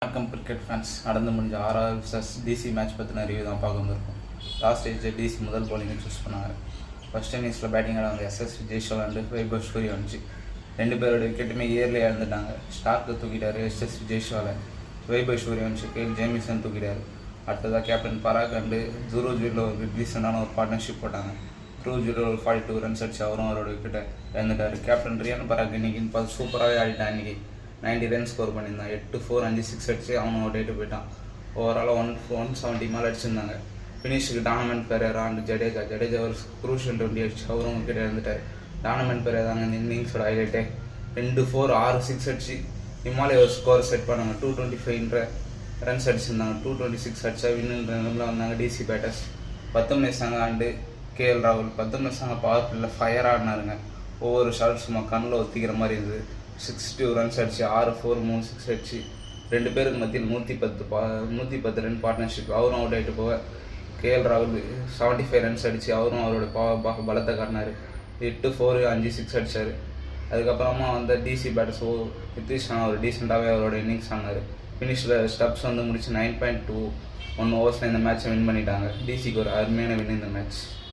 வணக்கம் cricket fans. நடந்து முடிஞ்ச ஆர்ஆர் vs டிசி மேட்ச் பற்றின ரிவ்யூ தான் பார்க்க வந்திருக்கும். லாஸ்ட் ஸ்டேஜில் டிசி முதல் பவுலிங்கை சூஸ் பண்ணாங்க. ஃபர்ஸ்ட் இன்னிங்ஸில் பேட்டிங் ஆட வந்து எஸ்எஸ் விஜய்ஷால் அண்டு வைபவ் சூரிய வந்துச்சு. ரெண்டு பேரோட விக்கெட்டுமே இயர்லி இழந்துட்டாங்க. ஸ்டார்க்கு தூக்கிட்டாரு எஸ்எஸ் விஜய்ஷாலை, வைபவ் சூரிய வந்துச்சு கேல் ஜேமிசன் தூக்கிட்டாரு. அடுத்ததாக கேப்டன் பராக் அண்டு துரு ஜூரில் ஒரு ரீசெண்டான ஒரு பார்ட்னர்ஷிப் போட்டாங்க. துரு ஜூரில் ஒரு 42 ரன்ஸ் அடிச்சு அவரும் அவரோட விக்கெட்டை இழந்துட்டார். கேப்டன் ரியான் பராக் இன்னைக்கு சூப்பராகவே ஆடிட்டான். இன்னைக்கு 90 ரன் ஸ்கோர் பண்ணியிருந்தான். 8-4 5 6 அடிச்சு அவனும் அவுட் ஆகிட்டு போயிட்டான். ஓவராலாக 170 மேலே அடிச்சிருந்தாங்க. ஃபினிஷுக்கு டானமெண்ட் பெரேரா அண்ட் ஜடேஜா ஒரு குரூஷியல் 20 அடிச்சு அவரும் விக்கெட் இழந்துட்டார். டானமெண்ட் பெரேரா தாங்க இந்த இன்னிங்ஸோட ஹைலைட்டே. 2-4 6 6 அடிச்சு இமாலய ஒரு ஸ்கோர் செட் பண்ணாங்க. 225 ரன்ஸ் அடிச்சிருந்தாங்க. 226 அடிச்சா வின்னிங் ரன்னில் வந்தாங்க டிசி பேட்டர்ஸ். 10 நிமிஷங்க ஆண்டு கேஎல் ராகுல் 10 நிமிஷங்க பவர் பில்லில் ஃபயர் ஆடினாருங்க. ஒவ்வொரு ஷாட் சும்மா கண்ணில் ஒத்திக்கிற மாதிரி இருந்தது. 62 ரன்ஸ் அடிச்சு 6-4 3 6 அடிச்சு ரெண்டு பேருக்கு மத்தியில் 110 ரன் பார்ட்னர்ஷிப். அவரும் அவுட் ஆகிட்டு போக கேஎல் ராகுல் 75 ரன்ஸ் அடிச்சு அவரும் அவரோட பலத்தை காட்டினார். 8-4 5 6 அடித்தார். அதுக்கப்புறமா வந்து டிசி பேட்டர்ஸ் நிதிஷ் ஒரு டீசெண்டாகவே அவரோட இன்னிங்ஸ் ஆனார். ஃபினிஷில் ஸ்டப்ஸ் வந்து முடிச்சு 9.21 ஓவர்ஸில் இந்த மேட்சை வின் பண்ணிட்டாங்க. டிசிக்கு ஒரு அருமையான வின் இந்த மேட்ச்.